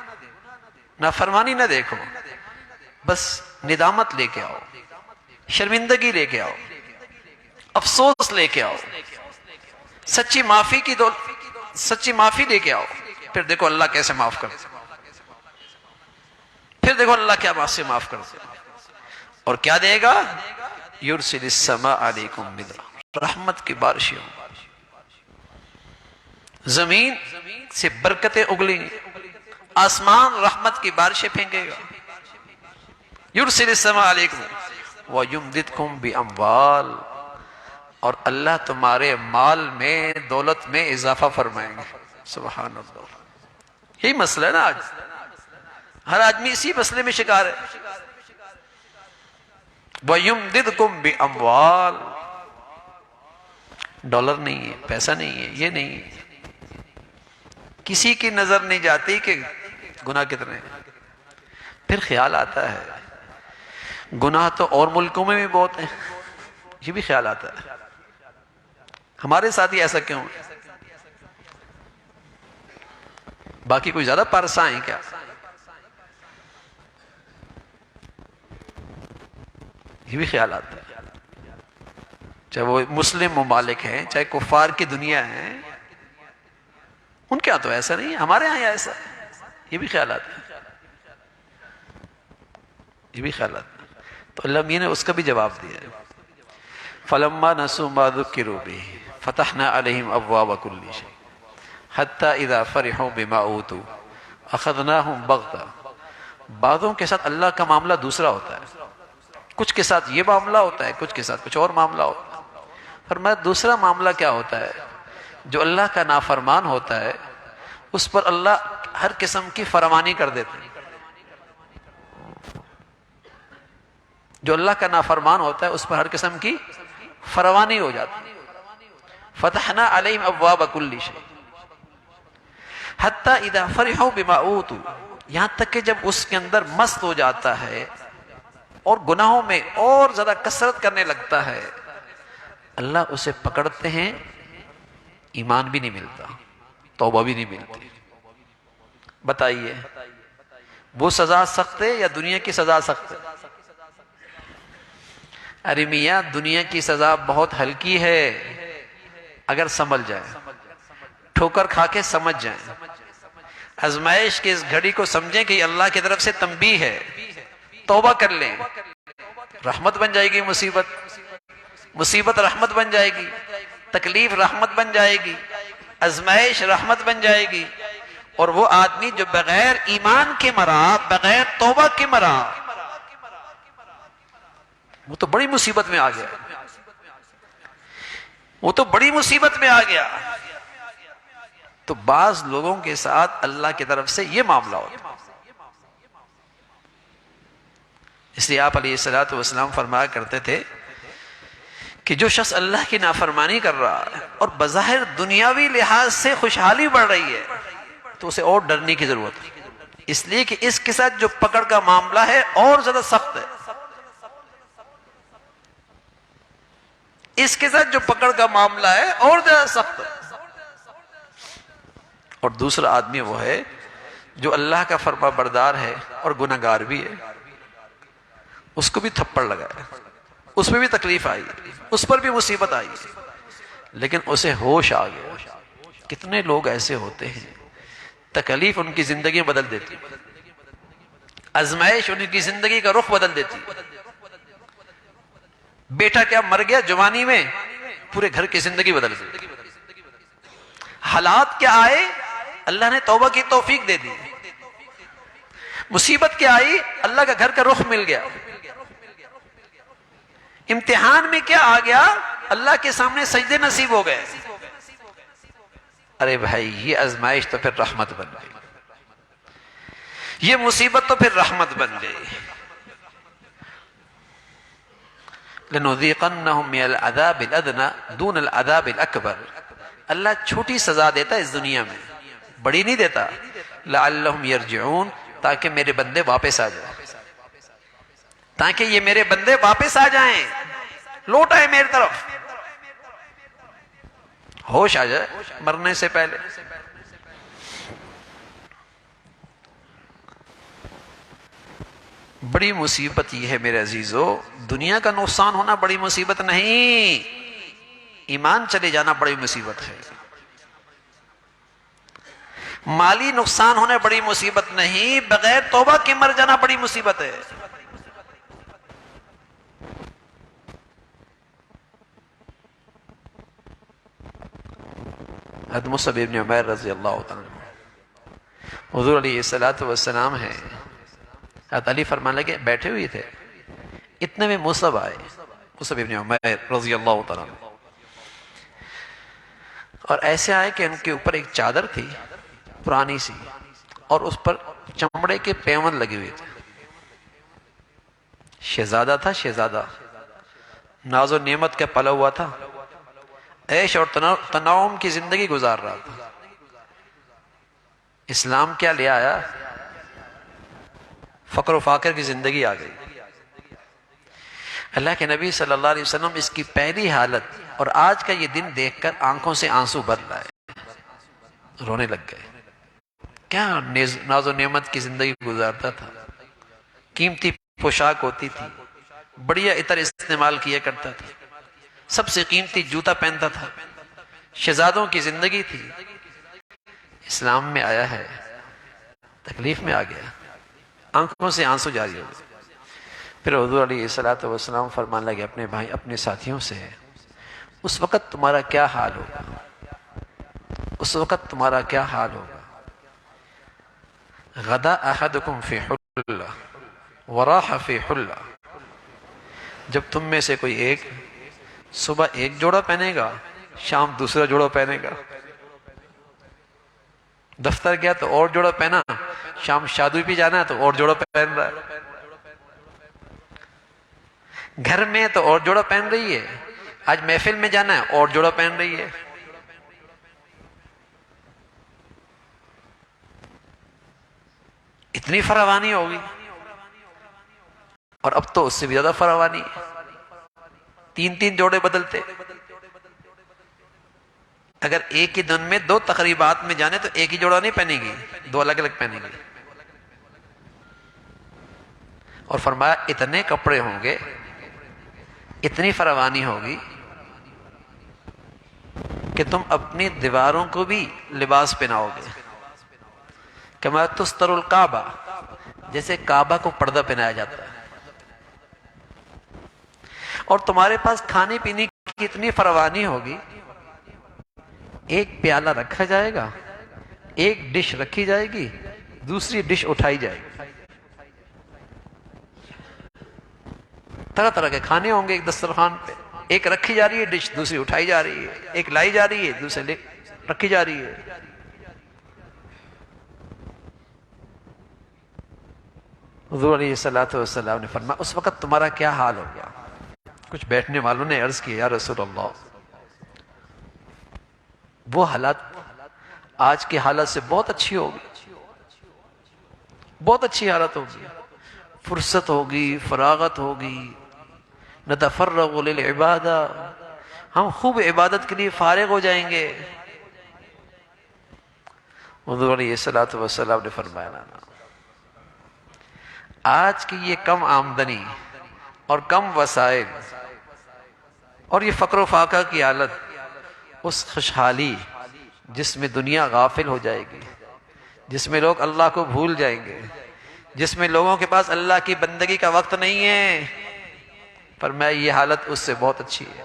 S2: نافرمانی نہ دیکھو، بس ندامت لے کے آؤ، شرمندگی لے کے آؤ، افسوس لے کے آؤ، سچی معافی لے کے آؤ. پھر دیکھو اللہ کیسے معاف کرتے، پھر دیکھو اللہ کیا بات سے معاف کرتے. اور کیا دے گا؟ یرسل السماء علیکم مدرارا، رحمت کی بارشیں ہوں، زمین سے برکتیں اگلیں گی، آسمان رحمت کی بارشیں پھینکے گا. یرسل السماء علیکم وَيُمْدِدْكُمْ بِأَمْوَالٍ، اور اللہ تمہارے مال میں، دولت میں اضافہ فرمائیں گے. سبحان اللہ. یہی مسئلہ ہے نا آج، ہر آدمی اسی مسئلے میں شکار ہے. وَيُمْدِدْكُمْ بِأَمْوَالٍ، ڈالر نہیں ہے، پیسہ نہیں ہے، یہ نہیں ہے. کسی کی نظر نہیں جاتی کہ گناہ کتنے ہیں. پھر خیال آتا ہے گناہ تو اور ملکوں میں بھی بہت ہیں، یہ بھی خیال آتا ہے ہمارے ساتھ ہی ایسا کیوں ہے؟ باقی کوئی زیادہ پارسا ہیں کیا؟ یہ بھی خیال آتا ہے. چاہے وہ مسلم ممالک ہیں، چاہے کفار کی دنیا ہے، ان کے ہاں تو ایسا نہیں ہے، ہمارے ہاں ایسا ہے. یہ بھی خیال آتا ہے، یہ بھی خیال آتا ہے. تو اللہ میاں نے اس کا بھی جواب دیا ہے. فَلَمَّا نَسُوا مَا ذُكِّرُوا بِهِ فَتَحْنَا عَلَيْهِمْ أَبْوَابَ كُلِّ شَيْءٍ حَتَّى إِذَا فَرِحُوا بِمَا أُوتُوا أَخَذْنَاهُمْ بَغْتَةً. بعضوں کے ساتھ اللہ کا معاملہ دوسرا ہوتا ہے، کچھ کے ساتھ یہ معاملہ ہوتا ہے، کچھ کے ساتھ کچھ اور معاملہ ہوتا ہے. فرمایا دوسرا معاملہ کیا ہوتا ہے؟ جو اللہ کا نافرمان ہوتا ہے اس پر اللہ ہر قسم کی فرمانی کر دیتے ہیں. جو اللہ کا نافرمان ہوتا ہے اس پر ہر قسم کی فرمانی ہو جاتی ہے. فتحنا علیہم ابواب کل شیء حتی اذا فرحوا بما اوتوا، یہاں تک کہ جب اس کے اندر مست ہو جاتا ہے اور گناہوں میں اور زیادہ کثرت کرنے لگتا ہے، اللہ اسے پکڑتے ہیں، ایمان بھی نہیں ملتا، توبہ بھی نہیں ملتی. بتائیے وہ سزا سخت ہے یا دنیا کی سزا سخت ہے؟ ارے میاں دنیا کی سزا بہت ہلکی ہے اگر سنبھل جائیں، ٹھوکر کھا کے سمجھ جائیں، آزمائش کی اس گھڑی کو سمجھیں کہ یہ اللہ کی طرف سے تنبیہ ہے، توبہ کر لیں، رحمت بن جائے گی. مصیبت رحمت بن جائے گی، تکلیف رحمت بن جائے گی، آزمائش رحمت بن جائے گی. اور وہ آدمی جو بغیر ایمان کے مرا، بغیر توبہ کے مرا، وہ تو بڑی مصیبت میں آ گیا، وہ تو بڑی مصیبت میں آ گیا. تو بعض لوگوں کے ساتھ اللہ کی طرف سے یہ معاملہ ہوتا ہے. اس لیے آپ علیہ الصلوۃ والسلام فرمایا کرتے تھے کہ جو شخص اللہ کی نافرمانی کر رہا ہے اور بظاہر دنیاوی لحاظ سے خوشحالی بڑھ رہی ہے تو اسے اور ڈرنے کی ضرورت ہے، اس لیے کہ اس کے ساتھ جو پکڑ کا معاملہ ہے اور زیادہ سخت ہے. اس کے ساتھ جو پکڑ کا معاملہ ہے اور زیادہ سخت ہے. اور دوسرا آدمی وہ ہے جو اللہ کا فرما بردار ہے اور گناہگار بھی ہے، اس کو بھی تھپڑ لگا ہے، اس میں بھی تکلیف آئی، اس پر بھی مصیبت آئی، لیکن اسے ہوش آ گیا. کتنے لوگ ایسے ہوتے ہیں تکلیف ان کی زندگی بدل دیتی، آزمائش ان کی زندگی کا رخ بدل دیتی. بیٹا کیا مر گیا جوانی میں، پورے گھر کی زندگی بدل گئی. حالات کیا آئے، اللہ نے توبہ کی توفیق دے دی. مصیبت کیا آئی؟ اللہ کا گھر کا رخ مل گیا. امتحان میں کیا آ گیا؟ اللہ کے سامنے سجدے نصیب ہو گئے. ارے بھائی یہ آزمائش تو پھر رحمت بن گئی، یہ مصیبت تو پھر رحمت بن گئی. لَنُذِيقَنَّهُمْ مِنَ الْعَذَابِ الْأَدْنَى دُونَ الْعَذَابِ الْأَكْبَرِ. اللہ چھوٹی سزا دیتا ہے اس دنیا میں، بڑی نہیں دیتا. لَعَلَّهُمْ يَرْجِعُونَ تاکہ میرے بندے واپس آ جائیں، تاکہ یہ میرے بندے واپس آ جائیں، لوٹ آئے میری طرف، ہوش آ جائے مرنے سے پہلے. بڑی مصیبت یہ ہے میرے عزیزو، دنیا کا نقصان ہونا بڑی مصیبت نہیں، ایمان چلے جانا بڑی مصیبت ہے. مالی نقصان ہونا بڑی مصیبت نہیں، بغیر توبہ کے مر جانا بڑی مصیبت ہے. حضرت مصعب ابن عمیر رضی اللہ تعالیٰ عنہ، حضور علیہ السلام ہے، حضرت علی فرمانے لگے، بیٹھے ہوئے تھے، اتنے میں مصعب آئے، مصعب ابن عمیر رضی اللہ تعالیٰ عنہ، اور ایسے آئے کہ ان کے اوپر ایک چادر تھی پرانی سی، اور اس پر چمڑے کے پیون لگے ہوئے تھے. شہزادہ تھا، شہزادہ ناز و نعمت کا پلا ہوا تھا، عیش اور تنعم کی زندگی گزار رہا تھا. اسلام کیا لے آیا؟ فقر و فاقر کی زندگی آ گئی. اللہ کے نبی صلی اللہ علیہ وسلم اس کی پہلی حالت اور آج کا یہ دن دیکھ کر آنکھوں سے آنسو بر لائے، رونے لگ گئے. کیا ناز و نعمت کی زندگی گزارتا تھا، قیمتی پوشاک ہوتی تھی، بڑھیا عطر استعمال کیا کرتا تھا، سب سے قیمتی جوتا پہنتا تھا، شہزادوں کی زندگی تھی. اسلام میں آیا ہے، تکلیف میں آ گیا، آنکھوں سے آنسو جاری ہو گئے. پھر حضور علیہ السلام فرمان لگے اپنے بھائی، اپنے ساتھیوں سے، اس وقت تمہارا کیا حال ہوگا، اس وقت تمہارا کیا حال ہوگا. غدا احدکم فی حلہ وراح فی حلہ. جب تم میں سے کوئی ایک صبح ایک جوڑا پہنے گا، شام دوسرا جوڑا پہنے گا، دفتر گیا تو اور جوڑا پہنا، شام شادی پہ جانا ہے تو اور جوڑا پہن رہا ہے، گھر میں تو اور جوڑا پہن رہی ہے، آج محفل میں جانا ہے اور جوڑا پہن رہی ہے. اتنی فراوانی ہوگی، اور اب تو اس سے بھی زیادہ فراوانی، تین تین جوڑے بدلتے. اگر ایک ہی دن میں دو تقریبات میں جانے تو ایک ہی جوڑا نہیں پہنے گی، دو الگ الگ پہنے گی. اور فرمایا اتنے کپڑے ہوں گے، اتنی فراوانی ہوگی کہ تم اپنی دیواروں کو بھی لباس پہناؤ گے. کما تستر الکعبہ، جیسے کعبہ کو پردہ پہنایا جاتا ہے. اور تمہارے پاس کھانے پینے کی اتنی فراوانی ہوگی، ایک پیالہ رکھا جائے گا، ایک ڈش رکھی جائے گی، دوسری ڈش اٹھائی جائے گی. طرح طرح کے کھانے ہوں گے ایک دسترخوان پہ، ایک رکھی جا رہی ہے ڈش، دوسری اٹھائی جا رہی ہے، ایک لائی جا رہی ہے، دوسری رکھی جا رہی ہے. حضور علیہ السلام نے فرمایا اس وقت تمہارا کیا حال ہو گیا. کچھ بیٹھنے والوں نے عرض کیا، یا رسول اللہ، وہ حالات آج کی حالت سے بہت اچھی ہوگی، بہت اچھی حالت ہوگی، فرصت ہوگی، فراغت ہوگی، نتفرغ للعبادہ، ہم خوب عبادت کے لیے فارغ ہو جائیں گے. حضور علیہ السلام نے فرمایا نا، آج کی یہ کم آمدنی اور کم وسائل اور یہ فقر و فاقہ کی حالت، اس خوشحالی جس میں دنیا غافل ہو جائے گی، جس میں لوگ اللہ کو بھول جائیں گے، جس میں لوگوں کے پاس اللہ کی بندگی کا وقت نہیں ہے، پر میں یہ حالت اس سے بہت اچھی ہے.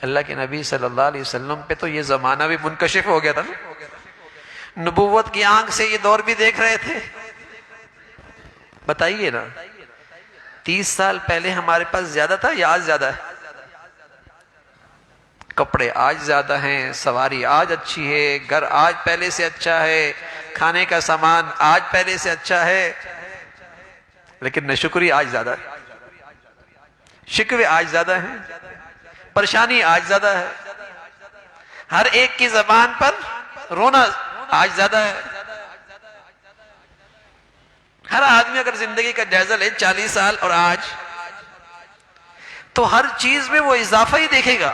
S2: اللہ کے نبی صلی اللہ علیہ وسلم پہ تو یہ زمانہ بھی منکشف ہو گیا تھا نا. نبوت کی آنکھ سے یہ دور بھی دیکھ رہے تھے؟ بتائیے نا، 30 سال پہلے ہمارے پاس زیادہ تھا یا آج زیادہ ہے؟ کپڑے آج زیادہ ہیں، سواری آج اچھی ہے، گھر آج پہلے سے اچھا ہے، کھانے کا سامان آج پہلے سے اچھا ہے، لیکن ناشکری آج زیادہ ہے، شکوے آج زیادہ ہیں، پریشانی آج زیادہ ہے، ہر ایک کی زبان پر رونا آج زیادہ ہے۔ ہر آدمی اگر زندگی کا جائزہ لے 40 سال اور آج، تو ہر چیز میں وہ اضافہ ہی دیکھے گا،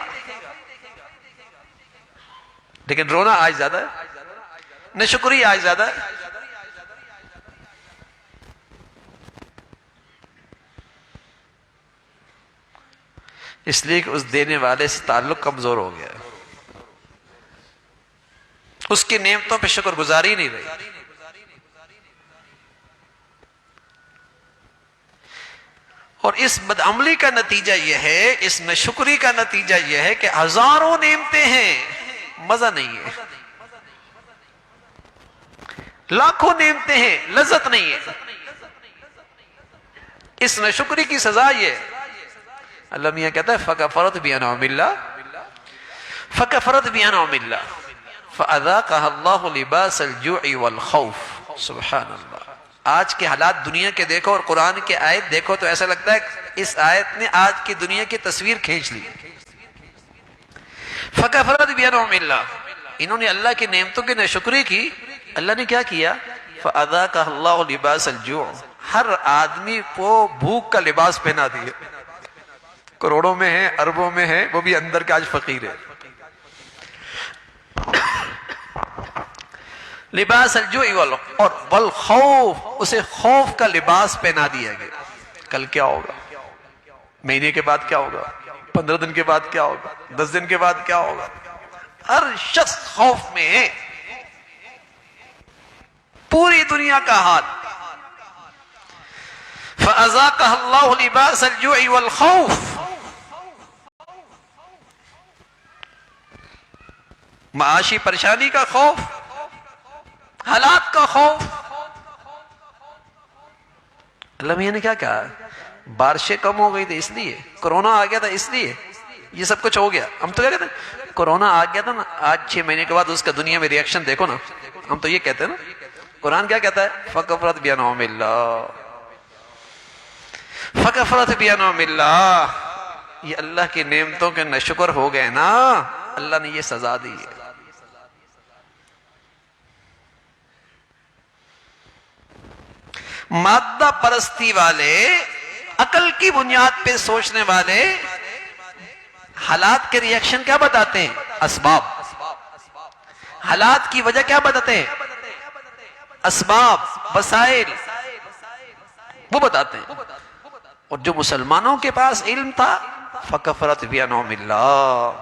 S2: لیکن رونا آج زیادہ ہے، ناشکری آج زیادہ ہے۔ اس لیے کہ اس دینے والے سے تعلق کمزور ہو گیا، اس کی نعمتوں پہ شکر گزاری نہیں رہی۔ اور اس بدعملی کا نتیجہ یہ ہے، اس ناشکری کا نتیجہ یہ ہے کہ ہزاروں نعمتیں ہیں، مزہ نہیں ہے، لاکھوں نعمتیں ہیں، لذت نہیں ہے۔ اس ناشکری کی سزا یہ ہے، اللہ میاں کہتا ہے فَكَفَرَتْ بِأَنْعُمِ اللَّهِ فَكَفَرَتْ بِأَنْعُمِ اللَّهِ فَأَذَاقَهَا اللَّهُ لِبَاسَ الْجُوعِ وَالْخَوْفِ۔ سبحان اللہ۔ آج کے حالات دنیا کے دیکھو اور قرآن کے آیت دیکھو تو ایسا لگتا ہے اس آیت نے آج کی دنیا کی تصویر کھینچ لی۔ فَكَفَرَتْ بِأَنْعُمِ اللَّهِ، انہوں نے اللہ کی نعمتوں کی ناشکری کی، اللہ نے کیا کیا؟ فَأَذَاقَهَا اللَّهُ لِبَاسَ الْجُوعِ، ہر آدمی کو بھوک کا لباس پہنا دیا، کروڑوں میں ہے، اربوں میں ہے، وہ بھی اندر کا آج فقیر ہے۔ لباس الجوع اور والخوف، اسے خوف کا لباس پہنا دیا گیا۔ کل کیا ہوگا، مہینے کے بعد کیا ہوگا، 15 دن کے بعد کیا ہوگا، 10 دن کے بعد کیا ہوگا، ہر شخص خوف میں ہے، پوری دنیا کا حال۔ فَأَذَاقَهَا اللَّهُ لِبَاسَ الْجُوعِ وَالْخَوْفِ، معاشی پریشانی کا خوف، حالات کا خوف۔ اللہ میاں نے کیا کہا؟ بارشیں کم ہو گئی تھی اس لیے، کرونا آ گیا تھا اس لیے یہ سب کچھ ہو گیا۔ ہم تو کیا کہتے ہیں، کرونا آ گیا تھا نا، آج 6 مہینے کے بعد اس کا دنیا میں ریئیکشن دیکھو نا، ہم تو یہ کہتے ہیں نا۔ قرآن کیا کہتا ہے؟ فَكَفَرَتْ بِأَنْعُمِ اللَّهِ فَكَفَرَتْ بِأَنْعُمِ اللَّهِ، یہ اللہ کی نعمتوں کے ناشکر ہو گئے نا، اللہ نے یہ سزا دی ہے۔ مادہ پرستی والے، عقل کی بنیاد پہ سوچنے والے حالات کے ریئیکشن کیا بتاتے ہیں؟ اسباب۔ حالات کی وجہ کیا بتاتے ہیں؟ اسباب، وسائل، وہ بتاتے ہیں۔ اور جو مسلمانوں کے پاس علم تھا، فَكَفَرَتْ بِأَنْعُمِ اللَّهِ،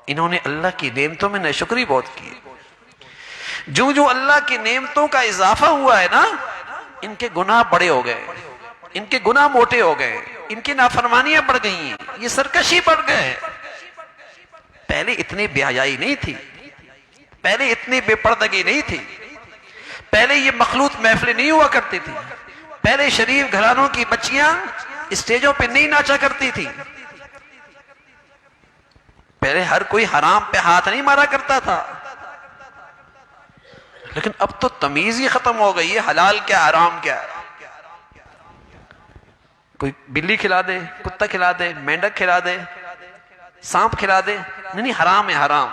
S2: انہوں نے اللہ کی نعمتوں میں ناشکری بہت کی۔ جو اللہ کی نعمتوں کا اضافہ ہوا ہے نا، ان کے گناہ بڑے ہو گئے، ان کے گناہ موٹے ہو گئے، ان کی نافرمانیاں بڑھ گئی ہیں، یہ سرکشی بڑھ گئے۔ پہلے اتنی بے حیائی نہیں تھی، پہلے اتنی بے پردگی نہیں تھی، پہلے یہ مخلوط محفلیں نہیں ہوا کرتی تھی، پہلے شریف گھرانوں کی بچیاں اسٹیجوں پہ نہیں ناچا کرتی تھی، پہلے ہر کوئی حرام پہ ہاتھ نہیں مارا کرتا تھا۔ لیکن اب تو تمیز ہی ختم ہو گئی ہے، حلال کیا حرام کیا ہے۔ کوئی بلی کھلا دے، کتا کھلا دے، مینڈک کھلا دے، سانپ کھلا دے، نہیں حرام ہے حرام۔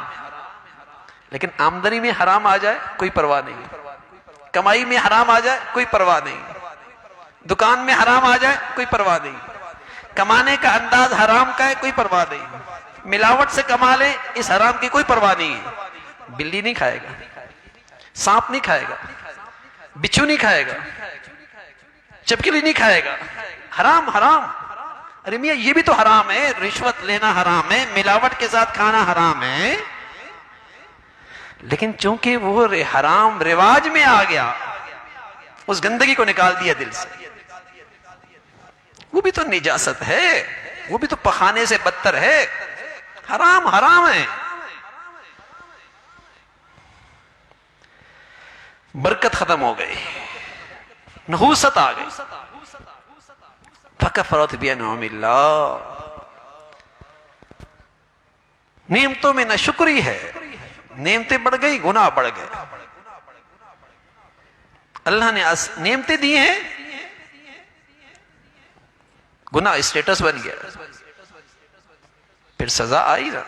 S2: لیکن آمدنی میں حرام آ جائے کوئی پرواہ نہیں، کمائی میں حرام آ جائے کوئی پرواہ نہیں، دکان میں حرام آ جائے کوئی پرواہ نہیں، کمانے کا انداز حرام کا ہے کوئی پرواہ نہیں، ملاوٹ سے کما لے اس حرام کی کوئی پرواہ نہیں ہے۔ بلی نہیں کھائے گا، سانپ نہیں کھائے گا، بچھو نہیں کھائے گا، چپکلی نہیں کھائے گا، حرام حرام۔ ارے میاں یہ بھی تو حرام ہے، رشوت لینا حرام ہے، ملاوٹ کے ساتھ کھانا حرام ہے، لیکن چونکہ وہ حرام رواج میں آ گیا، اس گندگی کو نکال دیا دل سے۔ وہ بھی تو نجاست ہے، وہ بھی تو پخانے سے بدتر ہے، حرام حرام ہے۔ برکت ختم ہو گئی، نحوست آ گئی. فکفرت بانعم اللہ، نعمتوں میں نہ شکری ہے، نعمتیں بڑھ گئی، گناہ بڑھ گئے. اللہ نے نعمتیں دی ہیں، گناہ اسٹیٹس بن گیا، پھر سزا آئی نا.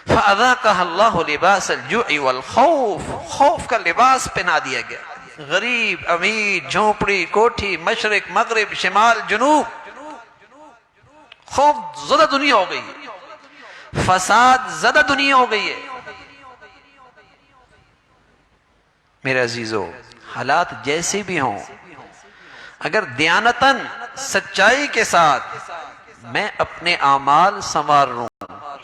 S2: فَأَذَاقَهَا اللَّهُ لِبَاسَ الْجُوعِ وَالْخَوْفِ، خوف کا لباس پہنا دیا گیا. غریب امیر، جھونپڑی کوٹھی، مشرق مغرب شمال جنوب، خوف زدہ دنیا ہو گئی ہے، فساد زدہ دنیا ہو گئی ہے. میرے عزیزو، حالات جیسے بھی ہوں، اگر دیانتاً سچائی کے ساتھ میں اپنے اعمال سنوار لوں،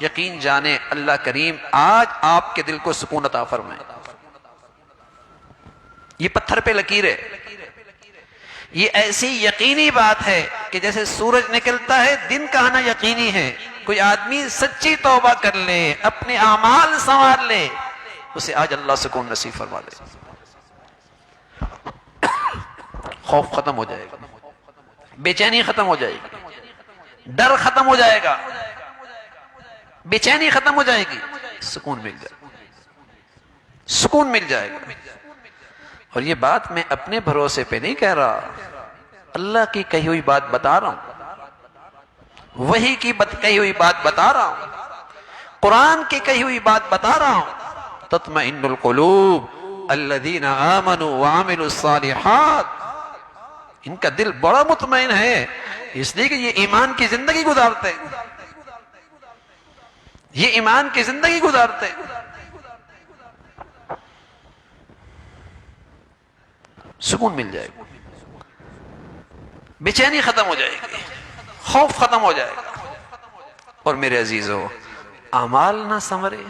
S2: یقین جانے اللہ کریم آج آپ کے دل کو سکون عطا فرمائے. یہ پتھر پہ لکیر ہے، یہ ایسی یقینی بات ہے کہ جیسے سورج نکلتا ہے دن کا آنا یقینی ہے. کوئی آدمی سچی توبہ کر لے، اپنے اعمال سنوار لے، اسے آج اللہ سکون نصیب فرما لے. خوف ختم ہو جائے گا، بے چینی ختم ہو جائے گی، ڈر ختم ہو جائے گا، بے چینی ختم ہو جائے گی، سکون مل جائے گا، سکون مل جائے گا. اور یہ بات میں اپنے بھروسے پہ نہیں کہہ رہا، اللہ کی کہی ہوئی بات بتا رہا ہوں، وحی کی کہی ہوئی بات بتا رہا ہوں، قرآن کی کہی ہوئی بات بتا رہا ہوں. تطمئن القلوب الذین آمنوا وعملوا الصالحات، ان کا دل بڑا مطمئن ہے، اس لیے کہ یہ ایمان کی زندگی گزارتے ہیں، یہ ایمان کی زندگی گزارتے ہیں. سکون مل جائے گا، بے چینی ختم ہو جائے گی، خوف ختم ہو جائے گا. اور میرے عزیزو، اعمال نہ سنورے،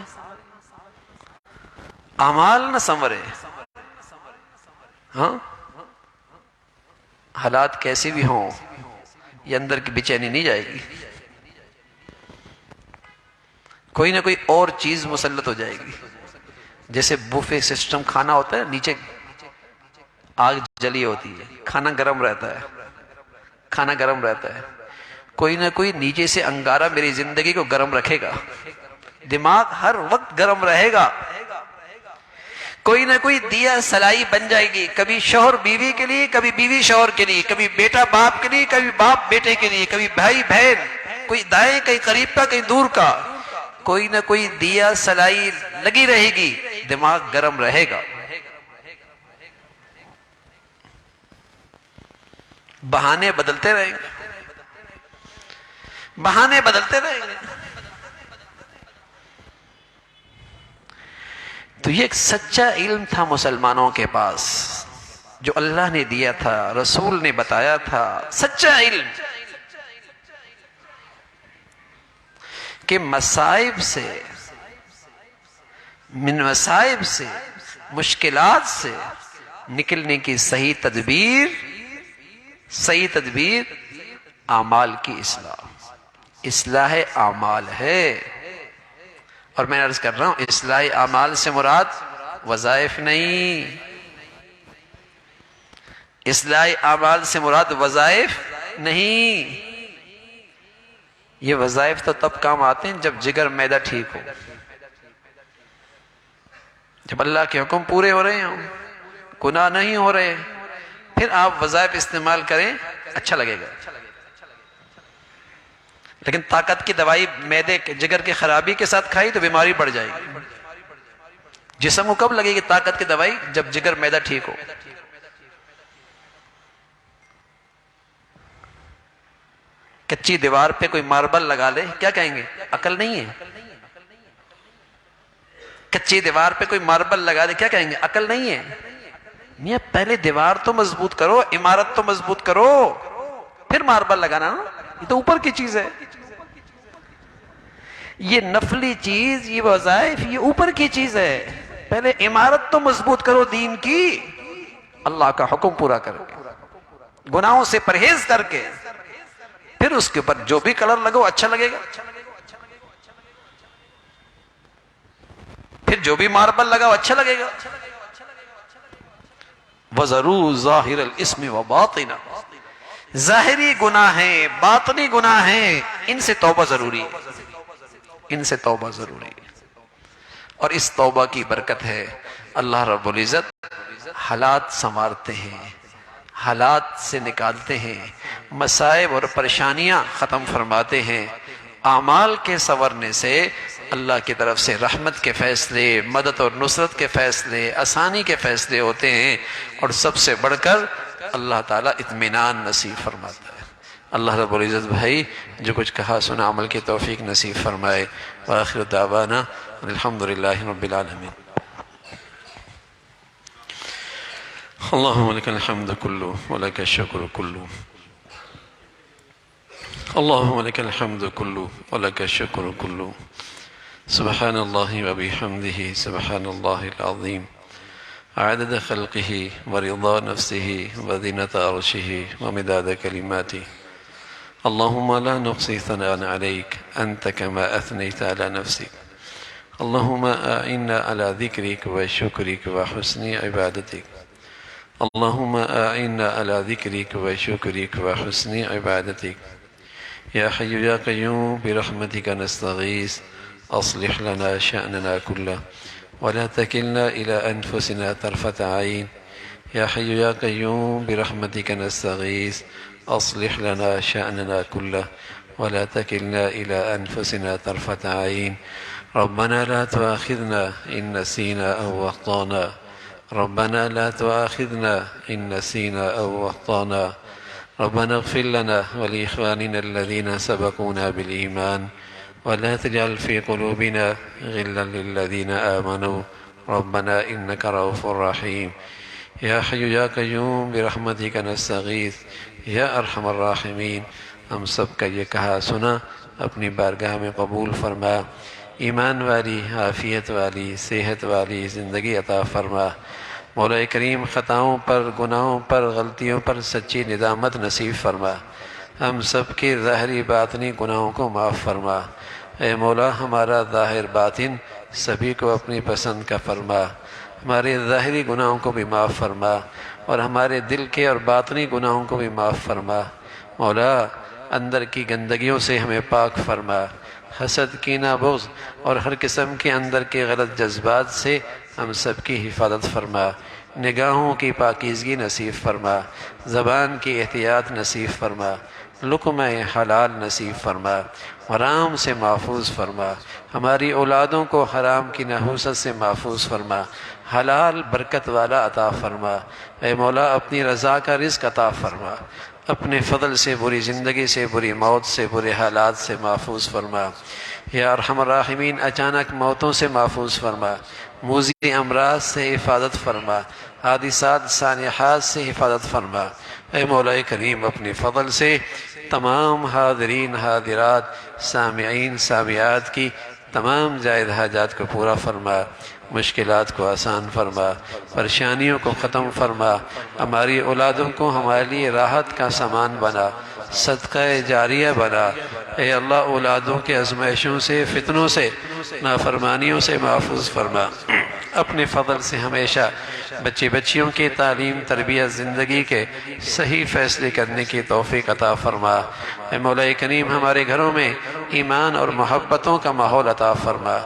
S2: اعمال نہ سنورے، ہاں حالات کیسے بھی ہوں، یہ اندر کی بے چینی نہیں جائے گی، کوئی نہ کوئی اور چیز مسلط ہو جائے گی. جیسے بوفے سسٹم کھانا ہوتا ہے، نیچے آگ جلی ہوتی ہے، کھانا گرم رہتا ہے، کھانا گرم رہتا ہے، کوئی نہ کوئی نیچے سے انگارہ میری زندگی کو گرم رکھے گا، دماغ ہر وقت گرم رہے گا. کوئی نہ کوئی دیا سلائی بن جائے گی، کبھی شوہر بیوی کے لیے، کبھی بیوی شوہر کے لیے، کبھی بیٹا باپ کے لیے، کبھی باپ بیٹے کے لیے، کبھی بھائی بہن، کوئی دائیں کہیں قریب کا کہیں دور کا، کوئی نہ کوئی دیا سلائی لگی رہے گی، دماغ گرم رہے گا. بہانے بدلتے رہیں گے، بہانے بدلتے رہیں گے. تو یہ ایک سچا علم تھا مسلمانوں کے پاس، جو اللہ نے دیا تھا، رسول نے بتایا تھا، سچا علم کہ مصائب سے، من مصائب سے، مشکلات سے نکلنے کی صحیح تدبیر اعمال کی اصلاح اعمال ہے. اور میں عرض کر رہا ہوں، اصلاح اعمال سے مراد وظائف نہیں، اصلاح اعمال سے مراد وظائف نہیں. یہ وظائف تو تب کام آتے ہیں جب جگر معدہ ٹھیک ہو، جب اللہ کے حکم پورے ہو رہے ہوں، گناہ نہیں ہو رہے، پھر آپ وظائف استعمال کریں، اچھا لگے گا. لیکن طاقت کی دوائی معدے جگر کی خرابی کے ساتھ کھائی تو بیماری بڑھ جائے گی. جسم کو کب لگے گی طاقت کی دوائی؟ جب جگر معدہ ٹھیک ہو. کچی دیوار پہ کوئی ماربل لگا لے، کیا کہیں گے؟ عقل نہیں ہے. کچی دیوار پہ کوئی ماربل لگا دے، کیا کہیں گے؟ عقل نہیں ہے. میاں پہلے دیوار تو مضبوط کرو، عمارت تو مضبوط کرو، پھر ماربل لگانا نا، یہ تو اوپر کی چیز ہے. یہ نفلی چیز، یہ وظائف، یہ اوپر کی چیز ہے. پہلے عمارت تو مضبوط کرو دین کی، اللہ کا حکم پورا کر کے، گناہوں سے پرہیز کر کے، پھر اس کے اوپر جو بھی کلر لگو اچھا لگے گا، پھر جو بھی ماربل لگاؤ اچھا لگے گا. وَذَرُوا ظَاهِرَ الْإِسْمِ وَبَاطِنَهُ، ظاہری گناہ ہیں، باطنی گناہ ہیں، ان سے توبہ ضروری ہے، ان سے توبہ ضروری ہے۔ اور اس توبہ کی برکت ہے اللہ رب العزت حالات سنوارتے ہیں، حالات سے نکالتے ہیں، مصائب اور پریشانیاں ختم فرماتے ہیں۔ اعمال کے سنورنے سے اللہ کی طرف سے رحمت کے فیصلے، مدد اور نصرت کے فیصلے، آسانی کے فیصلے ہوتے ہیں، اور سب سے بڑھ کر اللہ تعالیٰ اطمینان نصیب فرماتا ہے۔ اللہ رب العزت بھائی جو کچھ کہا سنا عمل کی توفیق نصیب فرمائے۔ وآخر دعوانا الحمدللہ رب العالمین۔ اللہم لک الحمد کلو ولک الشکر کلو، اللہم لک الحمد کلو ولک الشکر کلو، سبحان اللہ وبحمدہ سبحان اللہ العظیم، عدد خلقہ ورضا نفسہ وزنة عرشہ ومداد کلماتہ، اللہم لا نحصی ثناء علیک انت کما اثنیت علی نفسک، اللہم اعنا علی ذکرک وشکرک وحسن عبادتک، اللہم اعنا علی ذکرک وشکرک وحسن عبادتک، یا حی یا قیوم برحمتک نستغیث اصلح لنا شأننا كله ولا تكلنا إلى أنفسنا طرفة عين، يا حي يا قيوم برحمتك نستغيث أصلح لنا شأننا كله ولا تكلنا إلى أنفسنا طرفة عين، ربنا لا تؤاخذنا إن نسينا أو أخطأنا، ربنا لا تؤاخذنا إن نسينا أو أخطأنا، ربنا اغفر لنا ولإخواننا الذين سبقونا بالإيمان ولا تجعل في قلوبنا غلا للذين آمنوا ربنا إنك رؤوف رحيم، يا حي يا قيوم برحمتك نستغيث یا ارحم الراحمین۔ ہم سب کا یہ کہا سنا اپنی بارگاہ میں قبول فرما، ایمان والی، عافیت والی، صحت والی زندگی عطا فرما۔ مولا کریم خطاؤں پر، گناہوں پر، غلطیوں پر سچی ندامت نصیب فرما، ہم سب کے ظاہری باطنی گناہوں کو معاف فرما۔ اے مولا ہمارا ظاہر باطن سبھی کو اپنی پسند کا فرما، ہمارے ظاہری گناہوں کو بھی معاف فرما اور ہمارے دل کے اور باطنی گناہوں کو بھی معاف فرما۔ مولا اندر کی گندگیوں سے ہمیں پاک فرما، حسد، کینہ، بغض اور ہر قسم کے اندر کے غلط جذبات سے ہم سب کی حفاظت فرما، نگاہوں کی پاکیزگی نصیب فرما، زبان کی احتیاط نصیب فرما، لقمہ حلال نصیب فرما، حرام سے محفوظ فرما، ہماری اولادوں کو حرام کی نحوست سے محفوظ فرما، حلال برکت والا عطا فرما۔ اے مولا اپنی رضا کا رزق عطا فرما، اپنے فضل سے بری زندگی سے، بری موت سے، برے حالات سے محفوظ فرما۔ یا ارحم الراحمین اچانک موتوں سے محفوظ فرما، موذی امراض سے حفاظت فرما، حادثات سانحات سے حفاظت فرما۔ اے مولا کریم اپنی فضل سے تمام حاضرین حاضرات، سامعین سامعات کی تمام جائز حاجات کو پورا فرما، مشکلات کو آسان فرما، پریشانیوں کو ختم فرما، ہماری اولادوں کو ہمارے لیے راحت کا سامان بنا، صدقہ جاریہ بنا۔ اے اللہ اولادوں کے آزمائشوں سے، فتنوں سے، نافرمانیوں سے محفوظ فرما، اپنے فضل سے ہمیشہ بچے بچیوں کی تعلیم، تربیت، زندگی کے صحیح فیصلے کرنے کی توفیق عطا فرما۔ اے مولا کریم ہمارے گھروں میں ایمان اور محبتوں کا ماحول عطا فرما،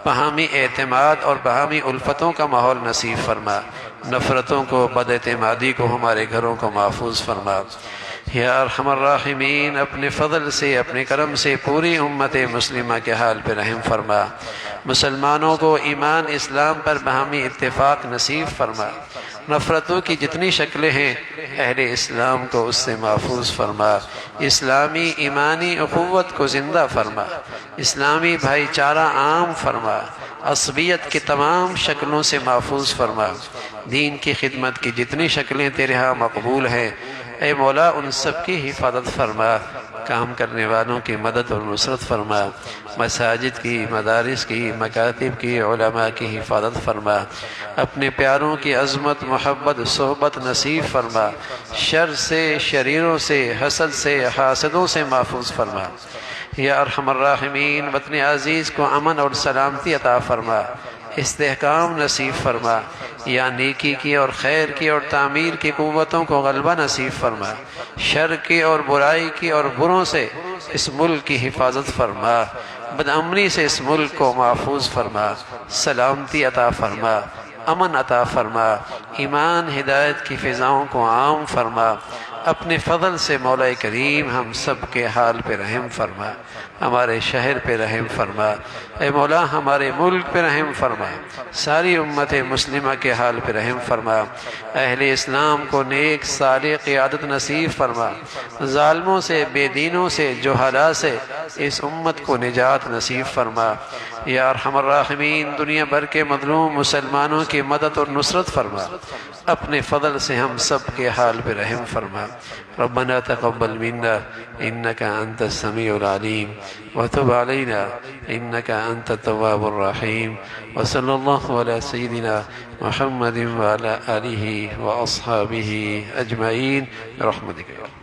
S2: باہمی اعتماد اور باہمی الفتوں کا ماحول نصیب فرما، نفرتوں کو، بد اعتمادی کو ہمارے گھروں کو محفوظ فرما۔ یا ارحم الراحمین اپنے فضل سے، اپنے کرم سے پوری امت مسلمہ کے حال پہ رحم فرما، مسلمانوں کو ایمان اسلام پر باہمی اتفاق نصیب فرما، نفرتوں کی جتنی شکلیں ہیں اہل اسلام کو اس سے محفوظ فرما، اسلامی ایمانی اخوت کو زندہ فرما، اسلامی بھائی چارہ عام فرما، عصبیت کی تمام شکلوں سے محفوظ فرما، دین کی خدمت کی جتنی شکلیں تیرے ہاں مقبول ہیں اے مولا ان سب کی حفاظت فرما، کام کرنے والوں کی مدد اور نصرت فرما، مساجد کی، مدارس کی، مکاتب کی، علماء کی حفاظت فرما، اپنے پیاروں کی عظمت، محبت، صحبت نصیب فرما، شر سے، شریروں سے، حسد سے، حاسدوں سے محفوظ فرما۔ یا ارحم الراحمین وطن عزیز کو امن اور سلامتی عطا فرما، استحکام نصیب فرما، یا نیکی کی اور خیر کی اور تعمیر کی قوتوں کو غلبہ نصیب فرما، شر کی اور برائی کی اور بروں سے اس ملک کی حفاظت فرما، بدامنی سے اس ملک کو محفوظ فرما، سلامتی عطا فرما، امن عطا فرما، ایمان ہدایت کی فضاؤں کو عام فرما، اپنے فضل سے مولا کریم ہم سب کے حال پہ رحم فرما، ہمارے شہر پہ رحم فرما، اے مولا ہمارے ملک پہ رحم فرما، ساری امت مسلمہ کے حال پہ رحم فرما، اہل اسلام کو نیک صالح قیادت نصیب فرما، ظالموں سے، بے دینوں سے، جہالا سے اس امت کو نجات نصیب فرما، یا ارحم الراحمین دنیا بھر کے مظلوم مسلمانوں کی مدد اور نصرت فرما، اپنے فضل سے ہم سب کے حال پہ رحم فرما۔ ربنا تقبل منا انك انت السميع العليم وتب علينا انك انت التواب الرحيم، وصلى الله على سيدنا محمد وعلى آله واصحابه اجمعين برحمتك يا رب۔